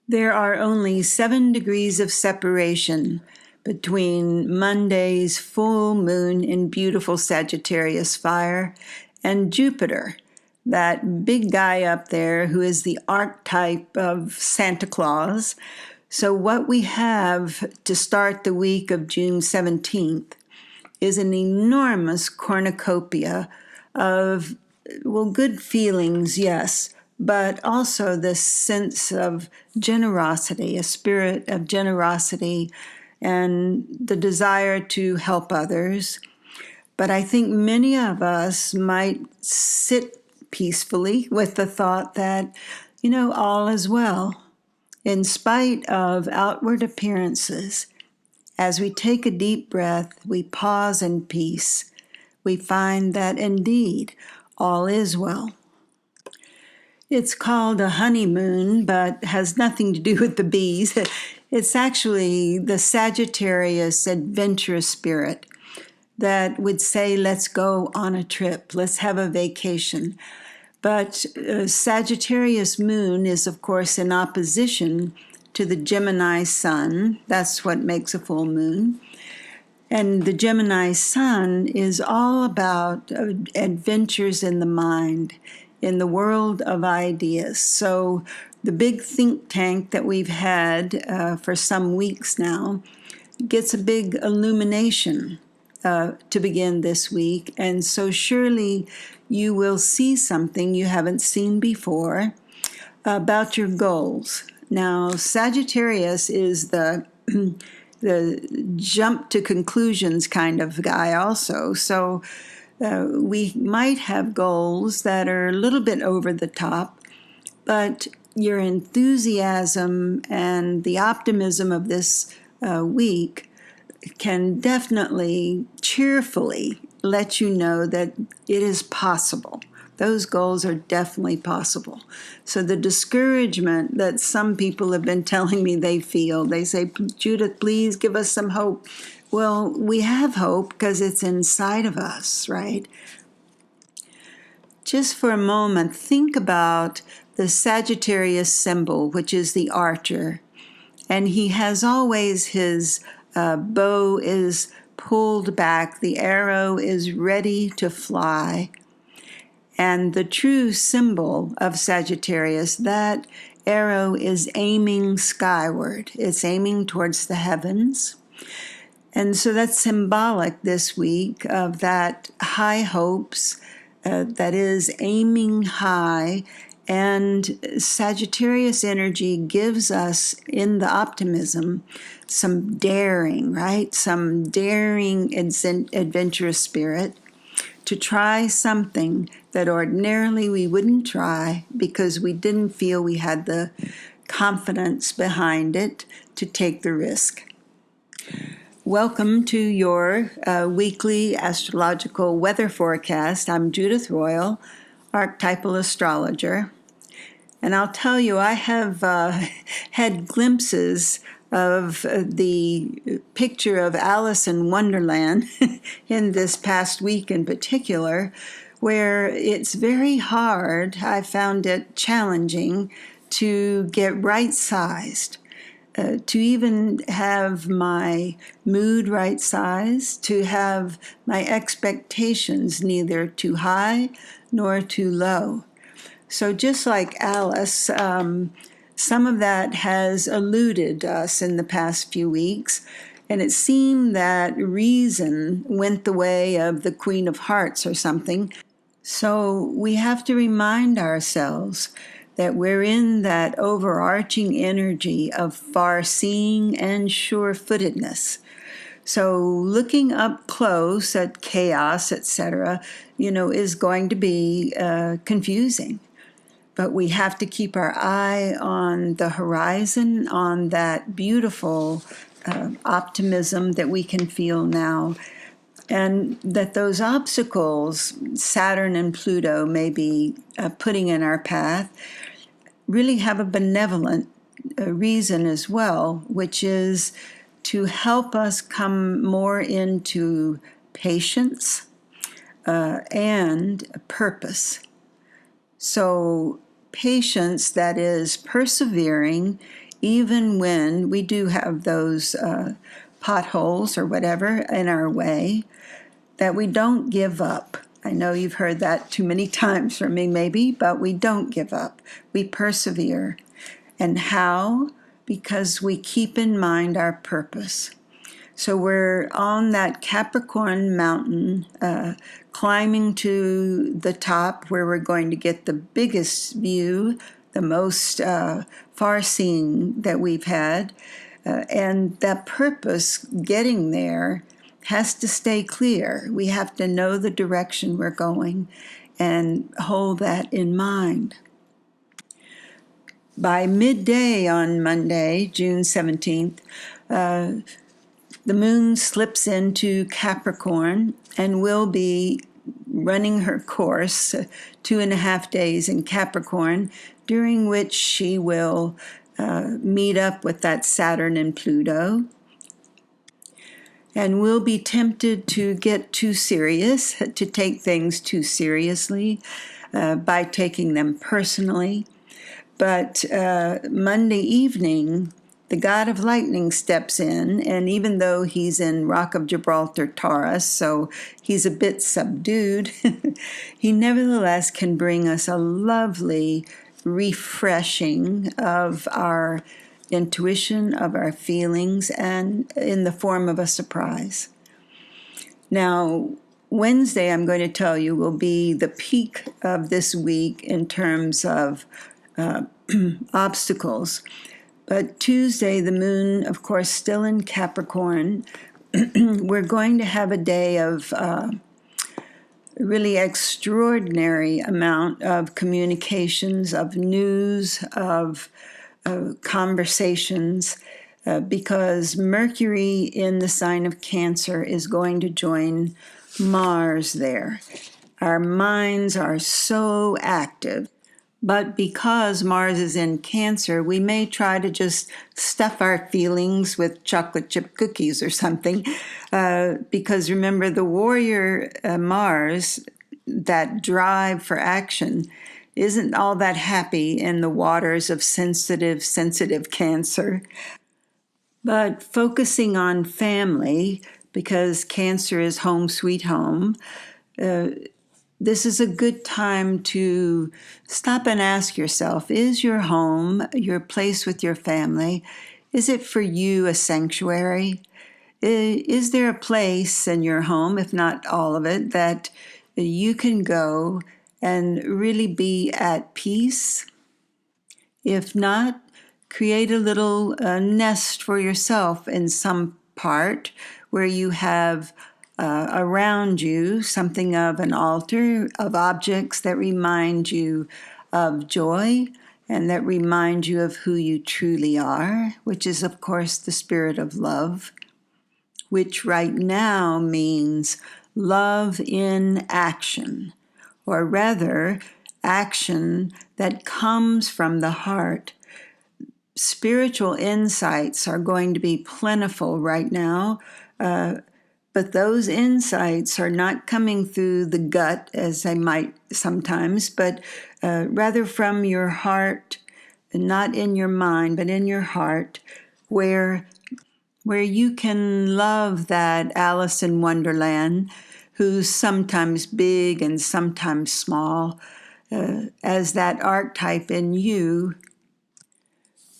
There are only 7 degrees of separation between Monday's full moon in beautiful Sagittarius fire and Jupiter, that big guy up there who is the archetype of Santa Claus. So what we have to start the week of June 17th is an enormous cornucopia of, well, good feelings, yes, but also this sense of generosity, a spirit of generosity and the desire to help others. But I think many of us might sit peacefully with the thought that, all is well. In spite of outward appearances, as we take a deep breath, we pause in peace. We find that indeed all is well. It's called a HoneyMoon, but has nothing to do with the bees. It's actually the Sagittarius adventurous spirit that would say, let's go on a trip, let's have a vacation. But Sagittarius moon is, of course, in opposition to the Gemini sun. That's what makes a full moon. And the Gemini sun is all about adventures in the mind, in the world of ideas. So the big think tank that we've had for some weeks now gets a big illumination to begin this week. And so surely you will see something you haven't seen before about your goals. Now, Sagittarius is the jump to conclusions kind of guy also. So we might have goals that are a little bit over the top, but your enthusiasm and the optimism of this week can definitely cheerfully let you know that it is possible. Those goals are definitely possible. So the discouragement that some people have been telling me they feel, they say, Judith, please give us some hope. Well, we have hope because it's inside of us, right? Just for a moment, think about the Sagittarius symbol, which is the archer. And he has always his bow is pulled back, the arrow is ready to fly. And the true symbol of Sagittarius, that arrow is aiming skyward. It's aiming towards the heavens. And so that's symbolic this week of that high hopes, that is aiming high. And Sagittarius energy gives us, in the optimism, some daring, right? Some daring, adventurous spirit to try something that ordinarily we wouldn't try because we didn't feel we had the confidence behind it to take the risk. Welcome to your weekly astrological weather forecast. I'm Judith Royal, archetypal astrologer. And I'll tell you, I have had glimpses of the picture of Alice in Wonderland in this past week in particular, where it's very hard, I found it challenging to get right-sized, to even have my mood right-sized, to have my expectations neither too high nor too low. So just like Alice, some of that has eluded us in the past few weeks, and it seemed that reason went the way of the Queen of Hearts or something. So we have to remind ourselves that we're in that overarching energy of far-seeing and sure-footedness. So looking up close at chaos, etc., is going to be confusing. But we have to keep our eye on the horizon, on that beautiful optimism that we can feel now. And that those obstacles Saturn and Pluto may be putting in our path really have a benevolent reason as well, which is to help us come more into patience and purpose. So patience, that is persevering even when we do have those potholes or whatever in our way, that we don't give up. I know you've heard that too many times from me, maybe, but we don't give up. We persevere. And how? Because we keep in mind our purpose. So we're on that Capricorn mountain, climbing to the top where we're going to get the biggest view, the most far-seeing that we've had. And that purpose, getting there, has to stay clear. We have to know the direction we're going and hold that in mind. By midday on Monday, June 17th, the moon slips into Capricorn and will be running her course 2.5 days in Capricorn, during which she will meet up with that Saturn and Pluto. And we'll be tempted to get too serious, to take things too seriously by taking them personally. But Monday evening, the god of lightning steps in, and even though he's in Rock of Gibraltar, Taurus, so he's a bit subdued, he nevertheless can bring us a lovely refreshing of our intuition, of our feelings, and in the form of a surprise. Now, Wednesday, I'm going to tell you, will be the peak of this week in terms of obstacles. But Tuesday, the moon, of course, still in Capricorn, we're going to have a day of really extraordinary amount of communications, of news, of conversations, because Mercury in the sign of Cancer is going to join Mars there. Our minds are so active. But because Mars is in Cancer, we may try to just stuff our feelings with chocolate chip cookies or something. Because remember, the warrior Mars, that drive for action, isn't all that happy in the waters of sensitive Cancer. But focusing on family, because Cancer is home sweet home, this is a good time to stop and ask yourself, is your home, your place with your family, is it for you a sanctuary? Is there a place in your home, if not all of it, that you can go and really be at peace? If not, create a little nest for yourself in some part where you have around you something of an altar of objects that remind you of joy and that remind you of who you truly are, which is, of course, the spirit of love, which right now means love in action, or rather, action that comes from the heart. Spiritual insights are going to be plentiful right now, but those insights are not coming through the gut, as they might sometimes, but rather from your heart, not in your mind, but in your heart, where you can love that Alice in Wonderland, who's sometimes big and sometimes small, as that archetype in you,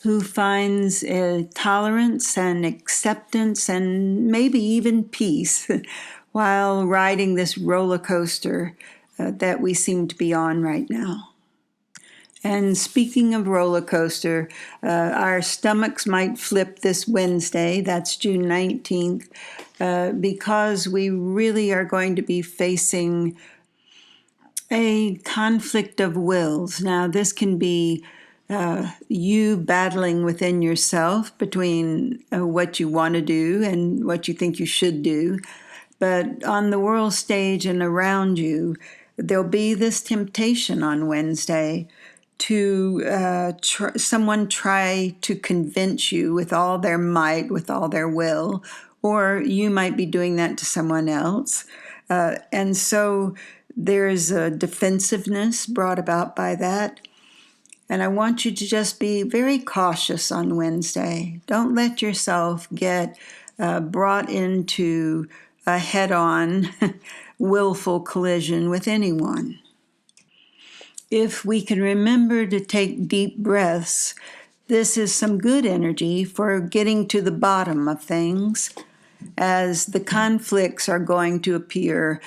who finds tolerance and acceptance and maybe even peace while riding this roller coaster that we seem to be on right now. And speaking of roller coaster, our stomachs might flip this Wednesday, that's June 19th, because we really are going to be facing a conflict of wills. Now, this can be you battling within yourself between what you want to do and what you think you should do. But on the world stage and around you, there'll be this temptation on Wednesday to someone try to convince you with all their might, with all their will, or you might be doing that to someone else. And so there's a defensiveness brought about by that. And I want you to just be very cautious on Wednesday. Don't let yourself get brought into a head-on willful collision with anyone. If we can remember to take deep breaths, this is some good energy for getting to the bottom of things, as the conflicts are going to appear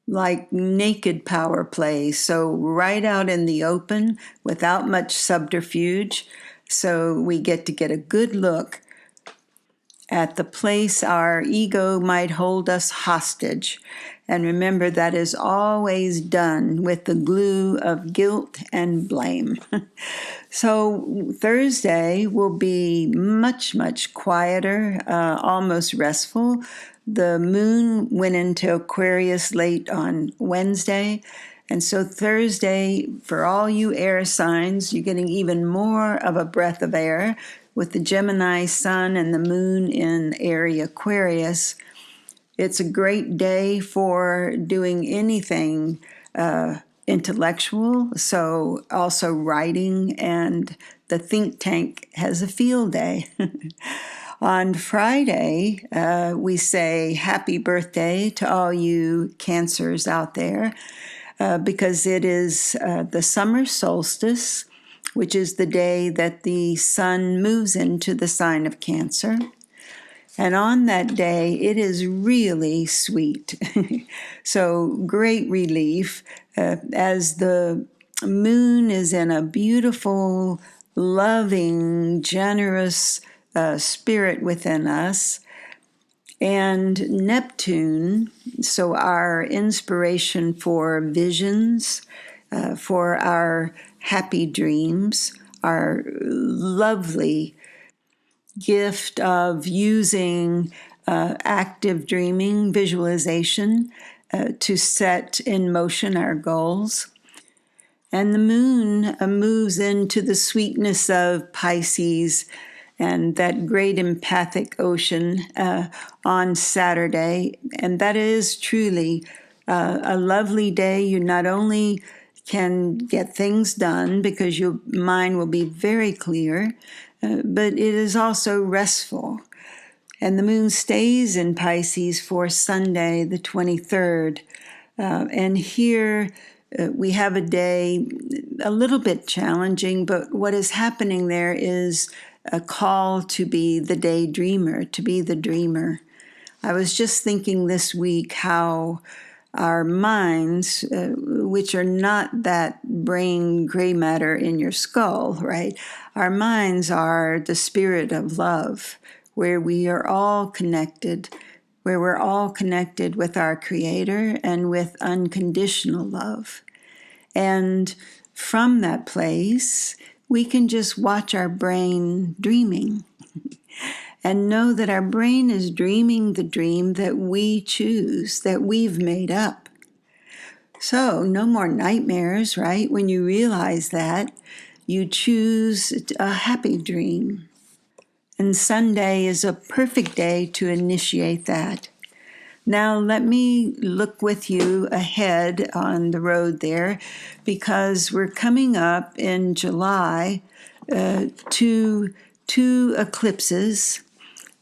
like naked power plays. So right out in the open without much subterfuge. So we get to get a good look at the place our ego might hold us hostage. And remember, that is always done with the glue of guilt and blame. So Thursday will be much, much quieter, almost restful. The moon went into Aquarius late on Wednesday. And so Thursday, for all you air signs, you're getting even more of a breath of air with the Gemini sun and the moon in area Aquarius. It's a great day for doing anything intellectual, so also writing, and the think tank has a field day. On Friday, we say happy birthday to all you Cancers out there, because it is the summer solstice, which is the day that the sun moves into the sign of Cancer. And on that day, it is really sweet. So great relief as the moon is in a beautiful, loving, generous spirit within us. And Neptune, so our inspiration for visions, for our happy dreams, our lovely gift of using active dreaming, visualization, to set in motion our goals. And the moon moves into the sweetness of Pisces and that great empathic ocean on Saturday. And that is truly a lovely day. You not only can get things done because your mind will be very clear, but it is also restful. And the moon stays in Pisces for Sunday, the 23rd. And here we have a day a little bit challenging, but what is happening there is a call to be the daydreamer, to be the dreamer. I was just thinking this week how our minds, which are not that brain gray matter in your skull, right? Our minds are the spirit of love, where we are all connected, where we're all connected with our Creator and with unconditional love. And from that place, we can just watch our brain dreaming and know that our brain is dreaming the dream that we choose, that we've made up. So no more nightmares, right? When you realize that, you choose a happy dream. And Sunday is a perfect day to initiate that. Now let me look with you ahead on the road there, because we're coming up in July to two eclipses.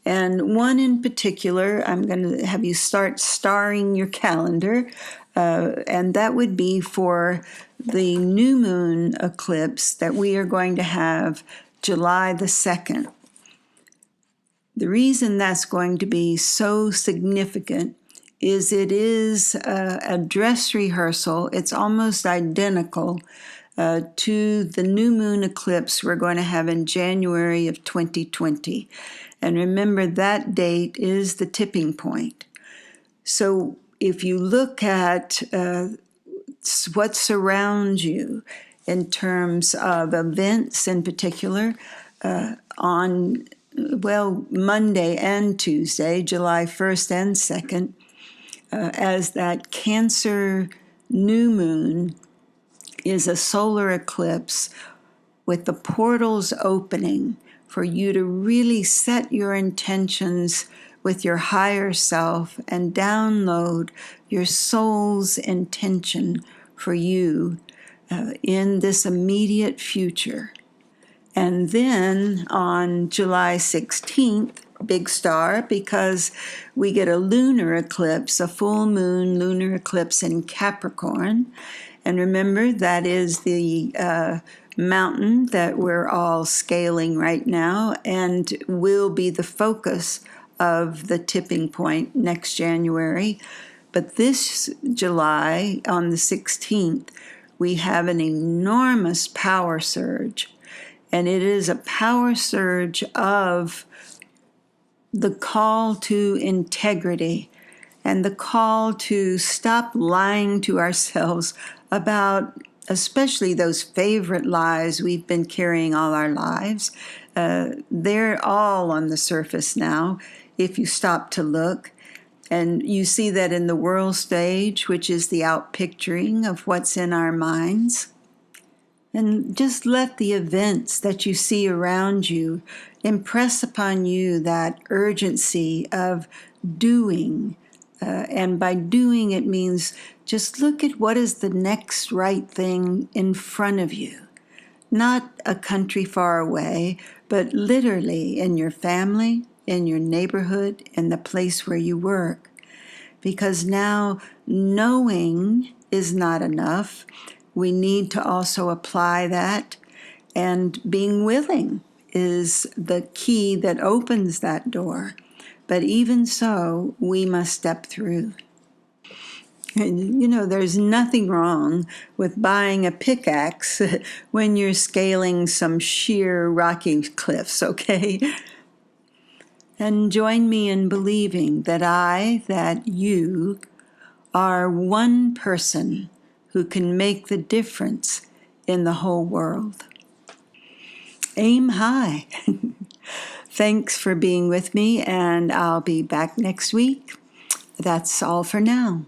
And one in particular, I'm going to have you start starring your calendar, and that would be for the new moon eclipse that we are going to have July the 2nd. The reason that's going to be so significant is it is a dress rehearsal. It's almost identical to the new moon eclipse we're going to have in January of 2020. And remember, that date is the tipping point. So if you look at what surrounds you in terms of events in particular, on Monday and Tuesday, July 1st and 2nd, as that Cancer new moon is a solar eclipse with the portals opening for you to really set your intentions with your higher self and download your soul's intention for you in this immediate future. And then on July 16th, big star, because we get a lunar eclipse, a full moon lunar eclipse in Capricorn. And remember, that is the mountain that we're all scaling right now and will be the focus of the tipping point next January. But this July, on the 16th, we have an enormous power surge. And it is a power surge of the call to integrity and the call to stop lying to ourselves about especially those favorite lies we've been carrying all our lives. They're all on the surface now if you stop to look. And you see that in the world stage, which is the outpicturing of what's in our minds. And just let the events that you see around you impress upon you that urgency of doing. And by doing, it means just look at what is the next right thing in front of you. Not a country far away, but literally in your family, in your neighborhood, in the place where you work. Because now knowing is not enough. We need to also apply that. And being willing is the key that opens that door. But even so, we must step through. And, there's nothing wrong with buying a pickaxe when you're scaling some sheer rocky cliffs, okay? And join me in believing that you are one person who can make the difference in the whole world. Aim high. Thanks for being with me, and I'll be back next week. That's all for now.